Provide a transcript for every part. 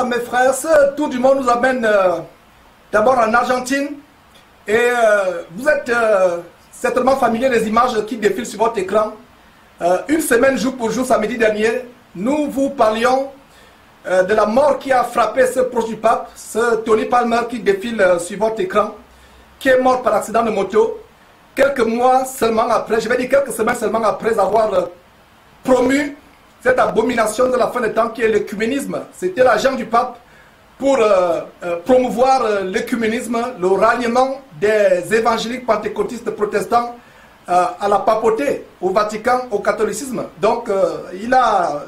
Voilà, mes frères, ce tour du monde nous amène d'abord en Argentine. Et vous êtes certainement familier des images qui défilent sur votre écran. Une semaine jour pour jour, samedi dernier, nous vous parlions de la mort qui a frappé ce proche du pape, ce Tony Palmer qui défile sur votre écran, qui est mort par accident de moto, quelques mois seulement après, je vais dire quelques semaines seulement après avoir promu cette abomination de la fin des temps qui est l'œcuménisme. C'était l'agent du pape pour promouvoir l'œcuménisme, le ralliement des évangéliques pentecôtistes protestants à la papauté, au Vatican, au catholicisme. Donc il a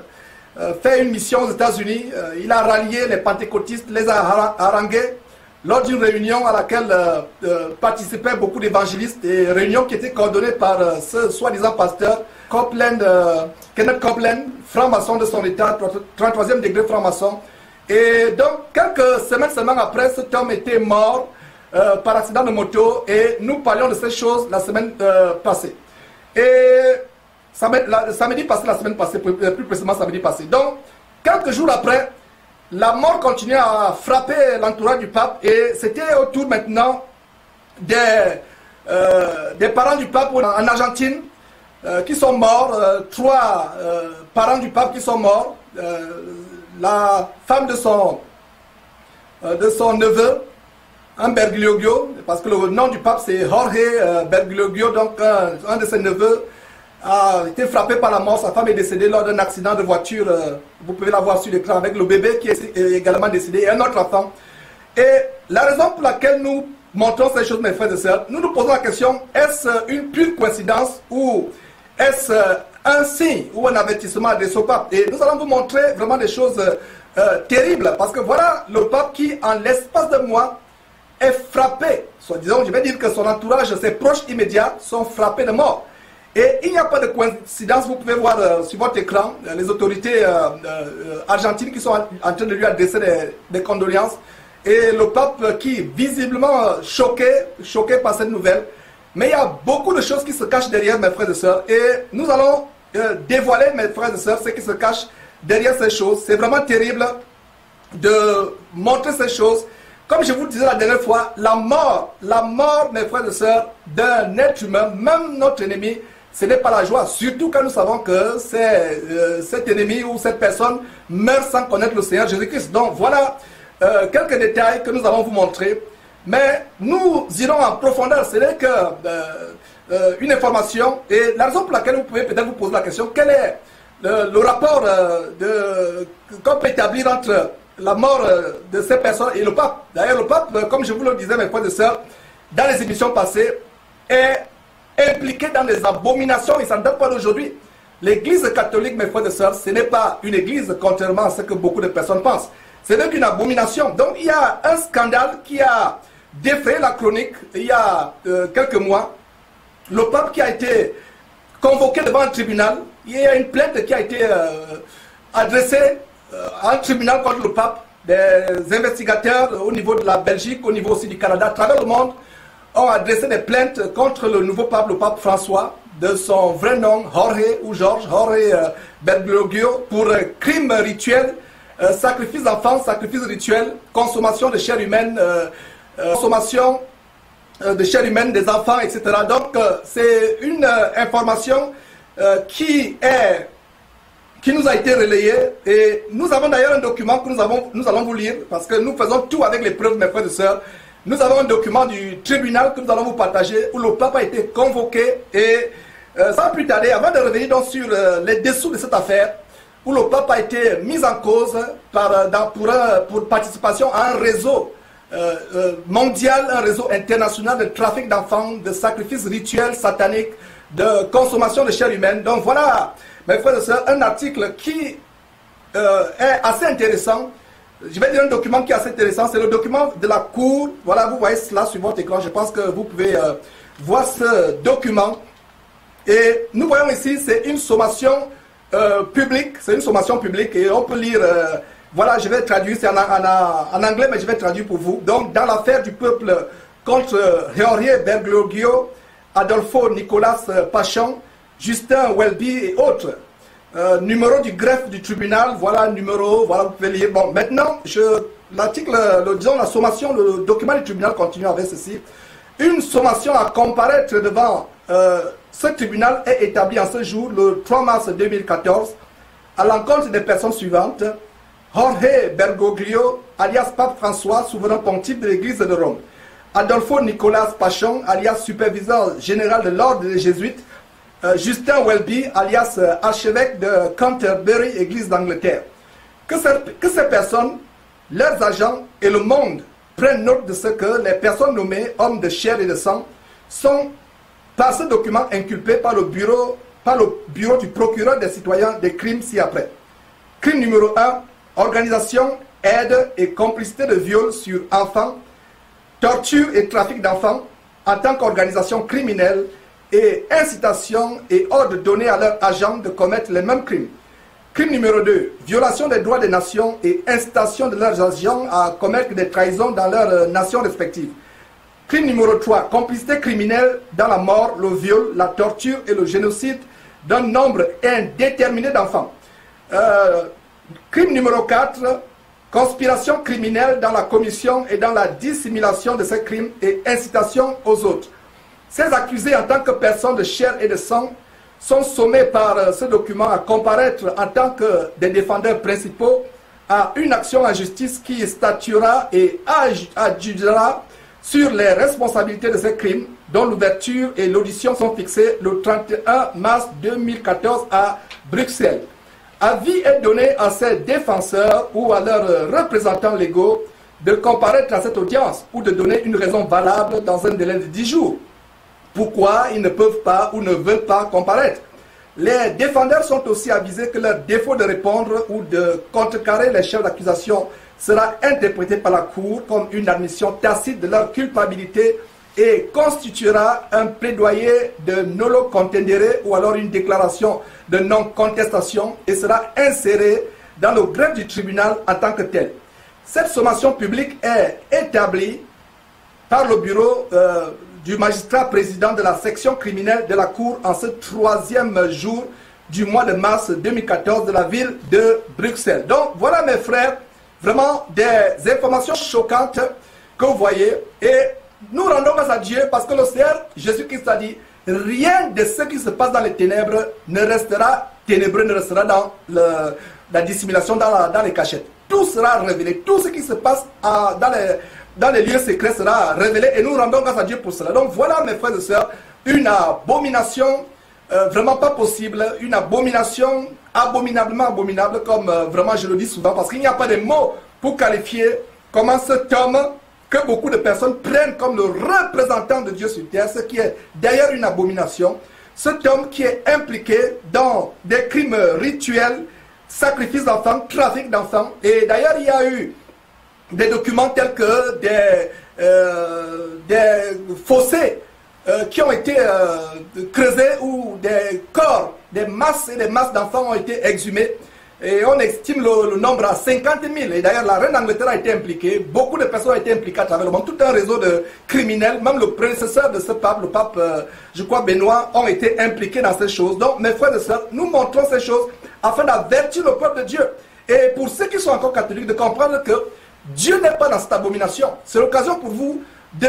fait une mission aux États-Unis, il a rallié les pentecôtistes, les a harangués lors d'une réunion à laquelle participaient beaucoup d'évangélistes, et réunion qui était coordonnée par ce soi-disant pasteur Kenneth Copeland, franc-maçon de son état, 33e degré franc-maçon. Et donc, quelques semaines seulement après, cet homme était mort par accident de moto, et nous parlions de ces choses la semaine passée. Et samedi passé, la semaine passée, plus précisément samedi passé. Donc, quelques jours après, la mort continuait à frapper l'entourage du pape, et c'était au tour maintenant des parents du pape en Argentine qui sont morts, trois parents du pape qui sont morts, la femme de son neveu, un Bergoglio, parce que le nom du pape c'est Jorge Bergoglio, donc un de ses neveux a été frappé par la mort. Sa femme est décédée lors d'un accident de voiture, vous pouvez la voir sur l'écran, avec le bébé qui est également décédé, et un autre enfant. Et la raison pour laquelle nous montrons ces choses, mes frères et sœurs, nous nous posons la question, est-ce une pure coïncidence ou est-ce un signe ou un avertissement adressé au pape? Et nous allons vous montrer vraiment des choses terribles, parce que voilà le pape qui, en l'espace de mois, est frappé, soit disons, je vais dire que son entourage, ses proches immédiats sont frappés de mort. Et il n'y a pas de coïncidence, vous pouvez voir sur votre écran les autorités argentines qui sont en train de lui adresser des condoléances, et le pape qui visiblement choqué par cette nouvelle. Mais il y a beaucoup de choses qui se cachent derrière, mes frères et sœurs, et nous allons dévoiler, mes frères et sœurs, ce qui se cache derrière ces choses. C'est vraiment terrible de montrer ces choses. Comme je vous le disais la dernière fois, la mort, mes frères et sœurs, d'un être humain, même notre ennemi, ce n'est pas la joie. Surtout quand nous savons que cet ennemi ou cette personne meurt sans connaître le Seigneur Jésus-Christ. Donc voilà quelques détails que nous allons vous montrer. Mais nous irons en profondeur. Ce n'est qu'une information. Et la raison pour laquelle vous pouvez peut-être vous poser la question, quel est le rapport qu'on peut établir entre la mort de ces personnes et le pape? D'ailleurs, le pape, comme je vous le disais, mes frères et sœurs, dans les émissions passées, est impliqué dans des abominations. Il ne s'en date pas d'aujourd'hui. L'église catholique, mes frères et sœurs, ce n'est pas une église, contrairement à ce que beaucoup de personnes pensent. Ce n'est qu'une abomination. Donc il y a un scandale qui a défrayé la chronique il y a quelques mois. Le pape qui a été convoqué devant un tribunal, il y a une plainte qui a été adressée à un tribunal contre le pape. Des investigateurs au niveau de la Belgique, au niveau aussi du Canada, à travers le monde, ont adressé des plaintes contre le nouveau pape, le pape François, de son vrai nom, Jorge Bergoglio, pour crimes rituels, sacrifice d'enfants, sacrifice rituel, consommation de chair humaine, consommation de chair humaine des enfants, etc. Donc c'est une information qui nous a été relayée, et nous avons d'ailleurs un document que nous allons vous lire, parce que nous faisons tout avec les preuves, mes frères et sœurs. Nous avons un document du tribunal que nous allons vous partager, où le pape a été convoqué, et sans plus tarder, avant de revenir donc sur les dessous de cette affaire, où le pape a été mis en cause pour participation à un réseau mondial, un réseau international de trafic d'enfants, de sacrifices rituels sataniques, de consommation de chair humaine. Donc voilà, mes frères et sœurs, un article qui est assez intéressant. Je vais dire un document qui est assez intéressant, c'est le document de la Cour. Voilà, vous voyez cela sur votre écran, je pense que vous pouvez voir ce document. Et nous voyons ici, c'est une sommation publique, et on peut lire, voilà, je vais traduire, c'est en anglais, mais je vais traduire pour vous. Donc, dans l'affaire du peuple contre Jorge Bergoglio, Adolfo Nicolas Pachon, Justin Welby et autres, numéro du greffe du tribunal, voilà le numéro, voilà, vous pouvez lire. Bon, maintenant, l'article, disons la sommation, le document du tribunal continue avec ceci. Une sommation à comparaître devant ce tribunal est établie en ce jour, le 3 mars 2014, à l'encontre des personnes suivantes. Jorge Bergoglio, alias Pape François, souverain pontife de l'Église de Rome. Adolfo Nicolas Pachon, alias superviseur général de l'ordre des Jésuites. Justin Welby, alias archevêque de Canterbury, Église d'Angleterre. Que ces personnes, leurs agents et le monde prennent note de ce que les personnes nommées hommes de chair et de sang sont par ce document inculpés par le bureau du procureur des citoyens des crimes ci-après. Crime numéro 1, organisation, aide et complicité de viol sur enfants, torture et trafic d'enfants en tant qu'organisation criminelle et incitation et ordre donné à leurs agents de commettre les mêmes crimes. Crime numéro 2, violation des droits des nations et incitation de leurs agents à commettre des trahisons dans leurs nations respectives. Crime numéro 3, complicité criminelle dans la mort, le viol, la torture et le génocide d'un nombre indéterminé d'enfants. Crime numéro 4, conspiration criminelle dans la commission et dans la dissimulation de ces crimes et incitation aux autres. Ces accusés en tant que personnes de chair et de sang sont sommés par ce document à comparaître en tant que des défendeurs principaux à une action en justice qui statuera et adjugera sur les responsabilités de ces crimes dont l'ouverture et l'audition sont fixées le 31 mars 2014 à Bruxelles. Avis est donné à ces défenseurs ou à leurs représentants légaux de comparaître à cette audience ou de donner une raison valable dans un délai de 10 jours. Pourquoi ils ne peuvent pas ou ne veulent pas comparaître. Les défendeurs sont aussi avisés que leur défaut de répondre ou de contrecarrer les chefs d'accusation sera interprété par la Cour comme une admission tacite de leur culpabilité et constituera un plaidoyer de nolo contendere ou alors une déclaration de non-contestation et sera inséré dans le greffe du tribunal en tant que tel. Cette sommation publique est établie par le bureau du magistrat président de la section criminelle de la Cour en ce 3e jour du mois de mars 2014 de la ville de Bruxelles. Donc voilà mes frères, vraiment des informations choquantes que vous voyez et nous rendons grâce à Dieu parce que le Seigneur Jésus-Christ a dit rien de ce qui se passe dans les ténèbres ne restera ténébreux, ne restera dans la dissimulation, dans les cachettes. Tout sera révélé, tout ce qui se passe dans les lieux secrets sera révélé et nous rendons grâce à Dieu pour cela. Donc voilà mes frères et sœurs, une abomination vraiment pas possible, une abomination abominablement abominable comme vraiment je le dis souvent parce qu'il n'y a pas de mots pour qualifier comment cet homme que beaucoup de personnes prennent comme le représentant de Dieu sur terre, ce qui est d'ailleurs une abomination, cet homme qui est impliqué dans des crimes rituels, sacrifice d'enfants, trafic d'enfants, et d'ailleurs il y a eu des documents tels que des fossés qui ont été creusés où des corps, des masses et des masses d'enfants ont été exhumés. Et on estime le nombre à 50 000. Et d'ailleurs, la reine d'Angleterre a été impliquée. Beaucoup de personnes ont été impliquées à travers le monde. Tout un réseau de criminels, même le prédécesseur de ce pape, le pape, je crois, Benoît, ont été impliqués dans ces choses. Donc, mes frères et sœurs, nous montrons ces choses afin d'avertir le peuple de Dieu. Et pour ceux qui sont encore catholiques, de comprendre que Dieu n'est pas dans cette abomination. C'est l'occasion pour vous de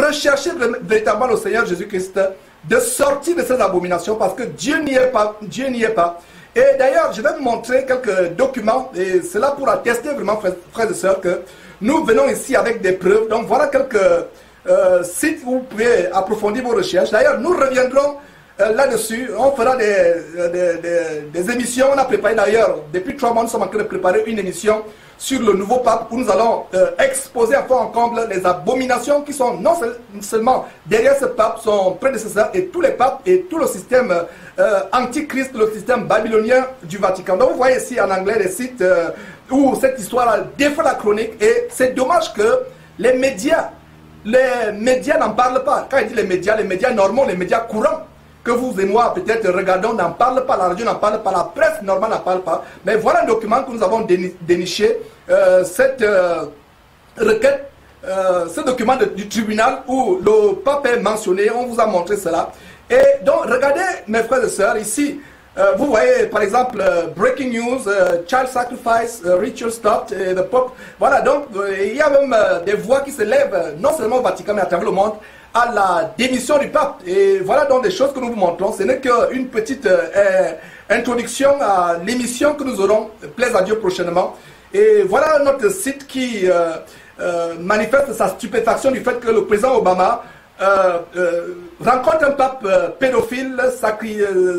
rechercher véritablement le Seigneur Jésus-Christ, de sortir de ces abominations, parce que Dieu n'y est pas. Dieu n'y est pas. Et d'ailleurs, je vais vous montrer quelques documents, et c'est là pour attester vraiment, frères et sœurs, que nous venons ici avec des preuves. Donc voilà quelques sites où vous pouvez approfondir vos recherches. D'ailleurs, nous reviendrons là-dessus. On fera des émissions. On a préparé d'ailleurs, depuis 3 mois, nous sommes en train de préparer une émission sur le nouveau pape où nous allons exposer à fond en comble les abominations qui sont non seulement derrière ce pape, son prédécesseur et tous les papes et tout le système antichrist, le système babylonien du Vatican. Donc vous voyez ici en anglais les sites où cette histoire défait la chronique et c'est dommage que les médias n'en parlent pas. Quand il dit les médias normaux, les médias courants, que vous et moi peut-être regardons, n'en parlent pas, la radio n'en parle pas, la presse normale n'en parle pas. Mais voilà un document que nous avons déniché, cette requête, ce document du tribunal où le pape est mentionné, on vous a montré cela. Et donc regardez mes frères et sœurs, ici, Vous voyez, par exemple, breaking news, child sacrifice, ritual stopped, the Pope. Voilà, donc il y a même des voix qui se lèvent, non seulement au Vatican, mais à travers le monde, à la démission du pape. Et voilà donc des choses que nous vous montrons. Ce n'est qu'une petite introduction à l'émission que nous aurons, plaise à Dieu, prochainement. Et voilà notre site qui manifeste sa stupéfaction du fait que le président Obama rencontre un pape pédophile,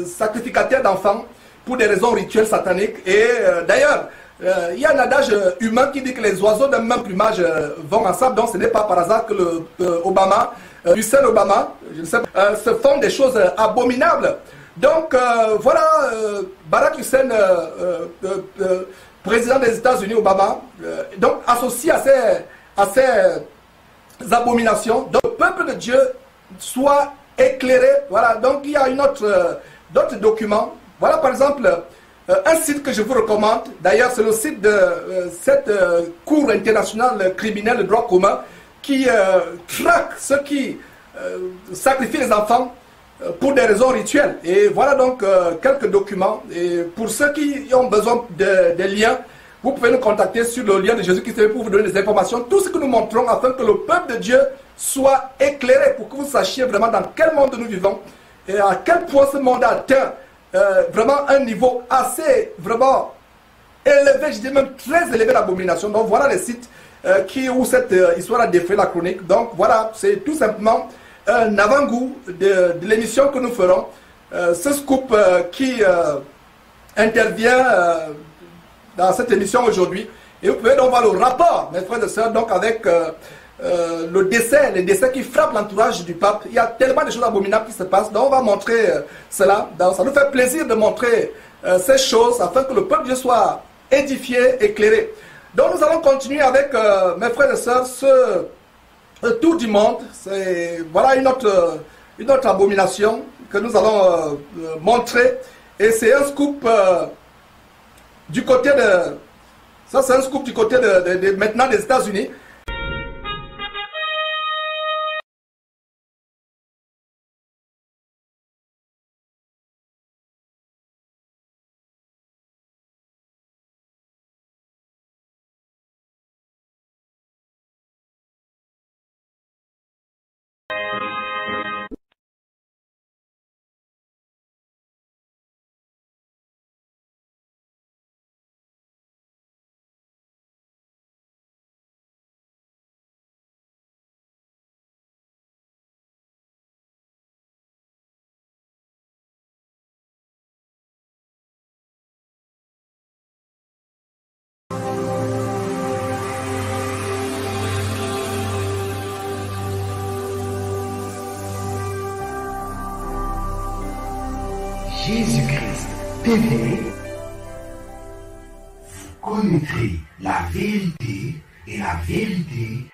sacrificateur d'enfants pour des raisons rituelles sataniques. Et d'ailleurs, il y a un adage humain qui dit que les oiseaux d'un même plumage vont ensemble. Donc ce n'est pas par hasard que Hussein Obama, je ne sais pas, se font des choses abominables. Donc voilà, Barack Hussein, président des États-Unis, Obama, donc associé à ces abominations, donc le peuple de Dieu soit éclairé. Voilà, donc il y a d'autres documents. Voilà par exemple un site que je vous recommande. D'ailleurs, c'est le site de cette Cour internationale criminelle de droit commun qui traque ceux qui sacrifient les enfants pour des raisons rituelles. Et voilà donc quelques documents. Et pour ceux qui ont besoin des liens, vous pouvez nous contacter sur le lien de Jésus-Christ pour vous donner des informations, tout ce que nous montrons afin que le peuple de Dieu soit éclairé, pour que vous sachiez vraiment dans quel monde nous vivons et à quel point ce monde a atteint vraiment un niveau assez vraiment élevé, je dis même très élevé d'abomination. Donc voilà les sites où cette histoire a défait la chronique. Donc voilà, c'est tout simplement un avant-goût de l'émission que nous ferons. Ce scoop qui intervient dans cette émission aujourd'hui. Et vous pouvez donc voir le rapport, mes frères et sœurs, donc avec les décès qui frappent l'entourage du pape. Il y a tellement de choses abominables qui se passent. Donc on va montrer cela. Donc, ça nous fait plaisir de montrer ces choses afin que le peuple de Dieu soit édifié, éclairé. Donc nous allons continuer avec mes frères et sœurs ce tour du monde. Voilà une autre abomination que nous allons montrer. Et c'est un scoop du côté de... Ça c'est un scoop du côté maintenant des États-Unis. Jésus-Christ TV, vous connaîtrez la vérité et la vérité